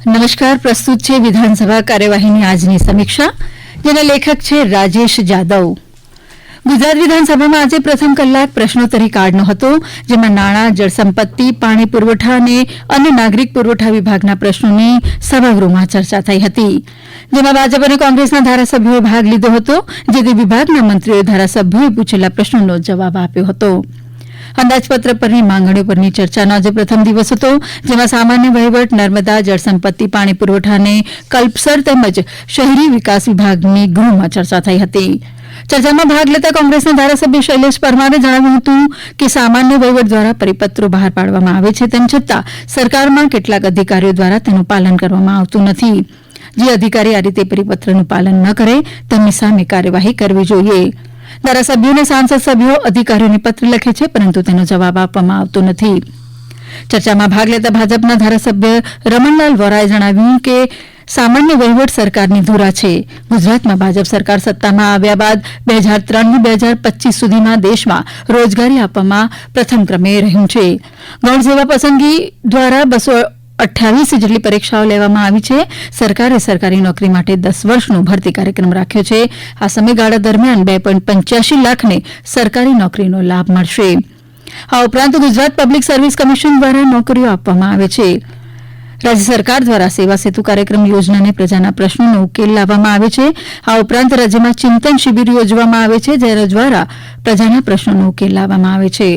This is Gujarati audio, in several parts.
નમસ્કાર. પ્રસ્તુત છે વિધાનસભા કાર્યવાહીની આજની સમીક્ષા, જેના લેખક છે રાજેશ જાદવ. ગુજરાત વિધાનસભામાં આજે પ્રથમ કલાક પ્રશ્નોત્તરી કાળનો હતો, જેમાં નાણાં, જળસંપત્તિ, પાણી પુરવઠા અને અન્ય નાગરિક પુરવઠા વિભાગના પ્રશ્નોની સભાગૃહમાં ચર્ચા થઈ હતી, જેમાં ભાજપ અને કોંગ્રેસના ધારાસભ્યોએ ભાગ લીધો હતો. જે તે વિભાગના મંત્રીઓએ ધારાસભ્યોએ પૂછેલા પ્રશ્નોનો જવાબ આપ્યો હતો. અંદાજપત્ર પરની માંગણીઓ પરની ચર્ચાનો આજે પ્રથમ દિવસ હતો, જેમાં સામાન્ય વહીવટ, નર્મદા, જળસંપત્તિ, પાણી પુરવઠા અને કલ્પસર તેમજ શહેરી વિકાસ વિભાગની ગૃહમાં ચર્ચા થઈ હતી. ચર્ચામાં ભાગ લેતા કોંગ્રેસના ધારાસભ્ય શૈલેષ પરમારે જણાવ્યું હતું કે સામાન્ય વહીવટ દ્વારા પરિપત્રો બહાર પાડવામાં આવે છે, તેમ છતાં સરકારમાં કેટલાક અધિકારીઓ દ્વારા તેનું પાલન કરવામાં આવતું નથી. જે અધિકારી આ રીતે પરિપત્રનું પાલન ન કરે તેમની સામે કાર્યવાહી કરવી જોઈએ. ધારાસભ્યો અને સાંસદ સભ્યો અધિકારીઓને પત્ર લખે છે, પરંતુ તેનો જવાબ આપવામાં આવતો નથી. ચર્ચામાં ભાગ લેતા ભાજપના ધારાસભ્ય રમણલાલ વોરાએ જણાવ્યું કે સામાન્ય વહીવટ સરકારની ધુરા છે. ગુજરાતમાં ભાજપ સરકાર સત્તામાં આવ્યા બાદ 2003 થી 2025 સુધીમાં દેશમાં રોજગારી આપવામાં પ્રથમ ક્રમે રહ્યું છે. ગૌણ સેવા પસંદગી દ્વારા 228 જેટલી પરીક્ષાઓ લેવામાં આવી છે. સરકારે સરકારી નોકરી માટે 10 વર્ષનો ભરતી કાર્યક્રમ રાખ્યો છે. આ સમયગાળા દરમિયાન 2.85 લાખને સરકારી નોકરીનો લાભ મળશે. આ ઉપરાંત ગુજરાત પબ્લિક સર્વિસ કમિશન દ્વારા નોકરીઓ આપવામાં આવે છે. રાજ્ય સરકાર દ્વારા સેવા સેતુ કાર્યક્રમ યોજનાને પ્રજાના પ્રશ્નોનો ઉકેલ લાવવામાં આવે છે. આ ઉપરાંત રાજ્યમાં ચિંતન શિબિર યોજવામાં આવે છે, જેના દ્વારા પ્રજાના પ્રશ્નોનો ઉકેલ લાવવામાં આવે છે.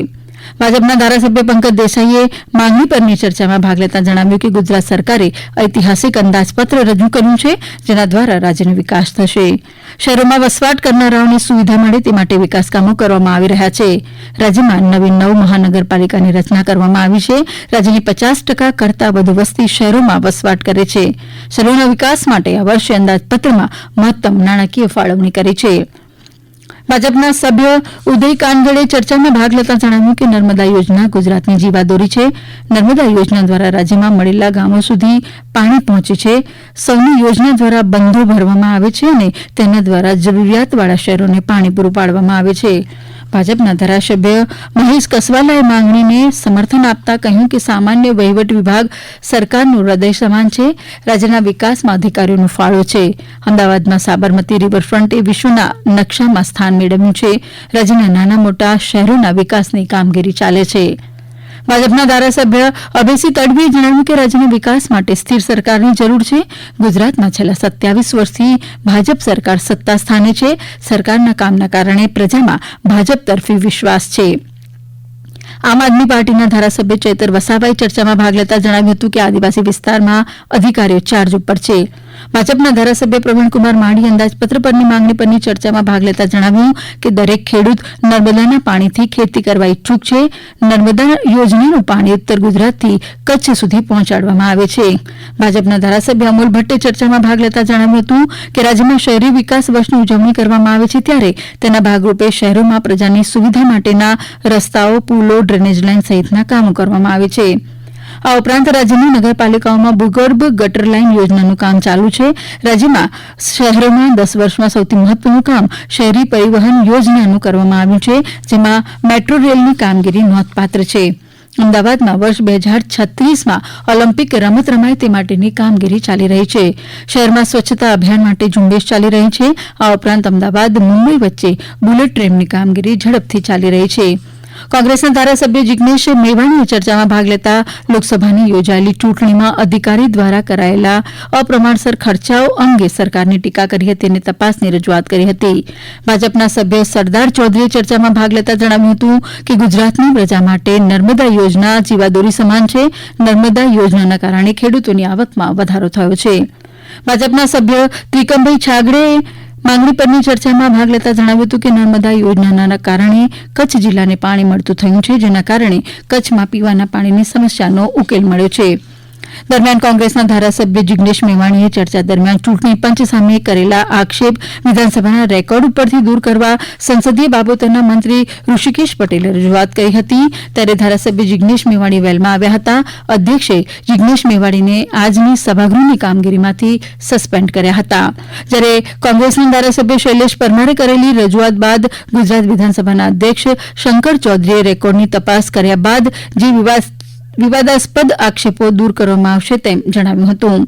ભાજપના ધારાસભ્ય પંકજ દેસાઈએ માંગણી પરની ચર્ચામાં ભાગ લેતા જણાવ્યું કે ગુજરાત સરકારે ઐતિહાસિક અંદાજપત્ર રજૂ કર્યું છે, જેના દ્વારા રાજ્યનો વિકાસ થશે. શહેરોમાં વસવાટ કરનારાઓને સુવિધા મળે તે માટે વિકાસ કામો કરવામાં આવી રહ્યા છે. રાજ્યમાં નવી 9 મહાનગરપાલિકાની રચના કરવામાં આવી છે. રાજ્યની 50% કરતાં વધુ વસ્તી શહેરોમાં વસવાટ કરે છે. શહેરોના વિકાસ માટે આ વર્ષે અંદાજપત્રમાં મહત્તમ નાણાકીય ફાળવણી કરી છે. ભાજપના સભ્ય ઉદય કાનગડે ચર્ચામાં ભાગ લેતા જણાવ્યું કે નર્મદા યોજના ગુજરાતની જીવાદોરી છે. નર્મદા યોજના દ્વારા રાજ્યમાં મળેલા ગામો સુધી પાણી પહોંચે છે. સૌની યોજના દ્વારા બંધો ભરવામાં આવે છે અને તેના દ્વારા જરૂરિયાતવાળા શહેરોને પાણી પૂરું પાડવામાં આવે છે. ભાજપના ધારાસભ્ય મહેશ કસવાલાએ માંગણીને સમર્થન આપતા કહ્યું કે સામાન્ય વહીવટ વિભાગ સરકારનું હૃદય સમાન છે. રાજ્યના વિકાસમાં અધિકારીઓનો ફાળો છે. અમદાવાદમાં સાબરમતી રિવરફ્રન્ટ એ વિશ્વના નકશામાં સ્થાન મેળવ્યું છે. રાજ્યના નાના મોટા શહેરોના વિકાસની કામગીરી ચાલે છે. ભાજપના ધારાસભ્ય અભયસિંહ તડવીએ જણાવ્યું કે રાજ્યના વિકાસ માટે સ્થિર સરકારની જરૂર છે. ગુજરાતમાં છેલ્લા 27 વર્ષથી ભાજપ સરકાર સત્તા સ્થાને છે. સરકારના કામના કારણે પ્રજામાં ભાજપ તરફી વિશ્વાસ છે. આમ આદમી પાર્ટીના ધારાસભ્ય ચૈતર વસાવાએ ચર્ચામાં ભાગ લેતા જણાવ્યું હતું કે આદિવાસી વિસ્તારમાં અધિકારીઓ ચાર્જ ઉપર છે. ભાજપના ધારાસભ્ય પ્રવીણકુમાર માળી અંદાજપત્ર પરની માંગણી પરની ચર્ચામાં ભાગ લેતા જણાવ્યું કે દરેક ખેડૂત નર્મદાના પાણીથી ખેતી કરવા ઇચ્છુક છે. નર્મદા યોજનાનું પાણી ઉત્તર ગુજરાતથી કચ્છ સુધી પહોંચાડવામાં આવે છે. ભાજપના ધારાસભ્ય અમોલ ભટ્ટે ચર્ચામાં ભાગ લેતા જણાવ્યું હતું કે રાજ્યમાં શહેરી વિકાસ વર્ષની ઉજવણી કરવામાં આવે છે, ત્યારે તેના ભાગરૂપે શહેરોમાં પ્રજાની સુવિધા માટેના રસ્તાઓ, પુલો, ડ્રેનેજ લાઇન સહિતના કામો કરવામાં આવે છે. આ ઉપરાંત રાજ્યની નગરપાલિકાઓમાં ભૂગર્ભ ગટર લાઇન યોજનાનું કામ ચાલુ છે. રાજ્યમાં શહેરોમાં 10 વર્ષમાં સૌથી મહત્વનું કામ શહેરી પરિવહન યોજનાનું કરવામાં આવ્યું છે, જેમાં મેટ્રો રેલની કામગીરી નોંધપાત્ર છે. અમદાવાદમાં વર્ષ 2036માં ઓલિમ્પિક રમત રમાય તે માટેની કામગીરી ચાલી રહી છે. શહેરમાં સ્વચ્છતા અભિયાન માટે ઝુંબેશ ચાલી રહી છે. આ ઉપરાંત અમદાવાદ મુંબઈ વચ્ચે બુલેટ ટ્રેનની કામગીરી ઝડપથી ચાલી રહી છે. કોંગ્રેસના ધારાસભ્ય જિગ્નેશ મેવાણીએ ચર્ચામાં ભાગ લેતા લોકસભાની યોજાયેલી ચૂંટણીમાં અધિકારી દ્વારા કરાયેલા અપ્રમાણસર ખર્ચાઓ અંગે સરકારની ટીકા કરી હતી અને તપાસની રજૂઆત કરી હતી. ભાજપના સભ્ય સરદાર ચૌધરીએ ચર્ચામાં ભાગ લેતા જણાવ્યું હતું કે ગુજરાતની પ્રજા માટે નર્મદા યોજના જીવાદોરી સમાન છે. નર્મદા યોજનાના કારણે ખેડૂતોની આવકમાં વધારો થયો છે. ભાજપના સભ્ય ત્રિકમભાઈ છાગડેએ માંગણી પરની ચર્ચામાં ભાગ લેતા જણાવ્યું હતું કે નર્મદા યોજનાના કારણે કચ્છ જિલ્લાને પાણી મળતું થયું છે, જેના કારણે કચ્છમાં પીવાના પાણીની સમસ્યાનો ઉકેલ મળ્યો છે. દરમિયાન કોંગ્રેસના ધારાસભ્ય જિગ્નેશ મેવાણીએ ચર્ચા દરમિયાન ચૂંટણી પંચ સામે કરેલા આક્ષેપ વિધાનસભાના રેકોર્ડ ઉપરથી દૂર કરવા સંસદીય બાબતોના મંત્રી ઋષિકેશ પટેલે રજૂઆત કરી હતી. ત્યારે ધારાસભ્ય જિગ્નેશ મેવાણી વેલમાં આવ્યા હતા. અધ્યક્ષે જિગ્નેશ મેવાણીને આજની સભાગૃહની કામગીરીમાંથી સસ્પેન્ડ કર્યા હતા. જ્યારે કોંગ્રેસના ધારાસભ્ય શૈલેષ પરમારે કરેલી રજૂઆત બાદ ગુજરાત વિધાનસભાના અધ્યક્ષ શંકર ચૌધરીએ રેકોર્ડની તપાસ કર્યા બાદ જે વિવાદાસ્પદ આક્ષેપો દૂર કરવામાં આવશે તેમ જણાવ્યું હતું.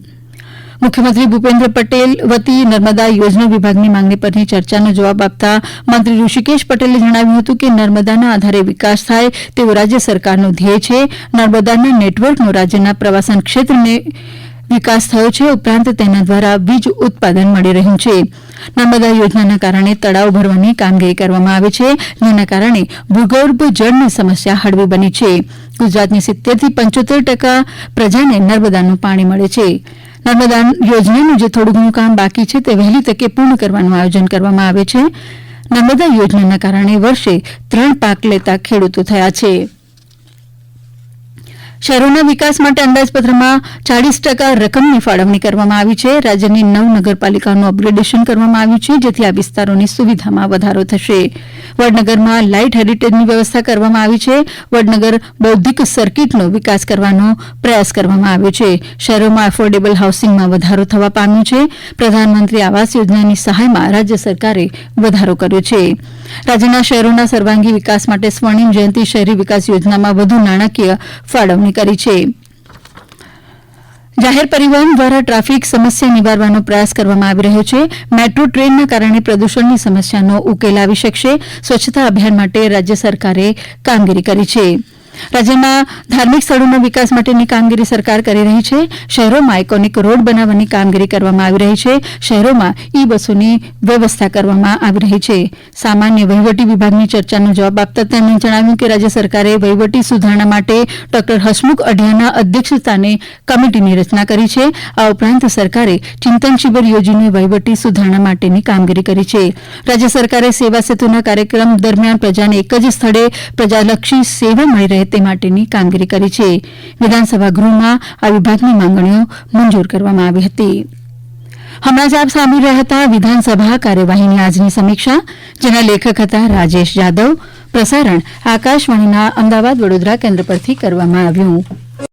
મુખ્યમંત્રી ભૂપેન્દ્ર પટેલ વતી નર્મદા યોજના વિભાગની માંગણી પરની ચર્ચાનો જવાબ આપતા મંત્રી ઋષિકેશ પટેલે જણાવ્યું હતું કે નર્મદાના આધારે વિકાસ થાય તેવો રાજ્ય સરકારનો ધ્યેય છે. નર્મદાના નેટવર્કનો રાજ્યના પ્રવાસન ક્ષેત્રને વિકાસ થયો છે. ઉપરાંત તેના દ્વારા વીજ ઉત્પાદન મળી રહ્યું છે. નર્મદા યોજનાના કારણે તળાવ ભરવાની કામગીરી કરવામાં આવે છે, જેના કારણે ભૂગર્ભ જળની સમસ્યા હળવી બની છે. ગુજરાતની 70 થી 75% પ્રજાને નર્મદાનું પાણી મળે છે. નર્મદા યોજનાનું જે થોડું ઘણું કામ બાકી છે તે વહેલી તકે પૂર્ણ કરવાનું આયોજન કરવામાં આવે છે. નર્મદા યોજનાના કારણે વર્ષે 3 પાક લેતા ખેડૂતો થયા છે. શહેરોના વિકાસ માટે અંદાજપત્રમાં 40% રકમની ફાળવણી કરવામાં આવી છે. રાજ્યની 9 નગરપાલિકાઓનું અપગ્રેડેશન કરવામાં આવ્યું છે, જેથી આ વિસ્તારોની સુવિધામાં વધારો થશે. વડનગરમાં લાઇટ હેરિટેજની વ્યવસ્થા કરવામાં આવી છે. વડનગર બૌદ્ધિક સર્કિટનો વિકાસ કરવાનો પ્રયાસ કરવામાં આવ્યો છે. શહેરોમાં એફોર્ડેબલ હાઉસિંગમાં વધારો થવા પામ્યો છે. પ્રધાનમંત્રી આવાસ યોજનાની સહાયમાં રાજ્ય સરકારે વધારો કર્યો છે. રાજ્યના શહેરોના સર્વાંગી વિકાસ માટે સ્વર્ણિમ જયંતિ શહેરી વિકાસ યોજનામાં વધુ નાણાકીય ફાળવણી કરી છે. જાહેર પરિવહન દ્વારા ટ્રાફિક સમસ્યા નિવારવાનો પ્રયાસ કરવામાં આવી રહ્યો છે. મેટ્રો ટ્રેનના કારણે પ્રદૂષણની સમસ્યાનો ઉકેલ આવી શકશે. સ્વચ્છતા અભિયાન માટે રાજ્ય સરકારે કામગીરી કરી છે. રાજ્યમાં ધાર્મિક સ્થળોના વિકાસ માટેની કામગીરી સરકાર કરી રહી છે. શહેરોમાં આઇકોનિક રોડ બનાવવાની કામગીરી કરવામાં આવી રહી છે. શહેરોમાં ઈ બસોની વ્યવસ્થા કરવામાં આવી રહી છે. સામાન્ય વહીવટી વિભાગની ચર્ચાનો જવાબ આપતા તેમણે જણાવ્યું કે રાજ્ય સરકારે વહીવટી સુધારણા માટે ડોક્ટર હસમુખ અઢિયાના અધ્યક્ષસ્થાને કમિટીની રચના કરી છે. આ ઉપરાંત સરકારે ચિંતન શિબિર યોજીને વહીવટી સુધારણા માટેની કામગીરી કરી છે. રાજ્ય સરકારે સેવા સેતુના કાર્યક્રમ દરમિયાન પ્રજાને એક જ સ્થળે પ્રજાલક્ષી સેવા મળી રહે તે માટેની કામગીરી કરી છે. વિધાનસભા ગૃહમાં આ વિભાગની માંગણીઓ મંજૂર કરવામાં આવી હતી. હમણાં જ આપ સાંભળી રહ્યા હતા વિધાનસભા કાર્યવાહીની આજની સમીક્ષા, જેના લેખક હતા રાજેશ જાદવ. પ્રસારણ આકાશવાણીના અમદાવાદ વડોદરા કેન્દ્ર પરથી કરવામાં આવ્યું.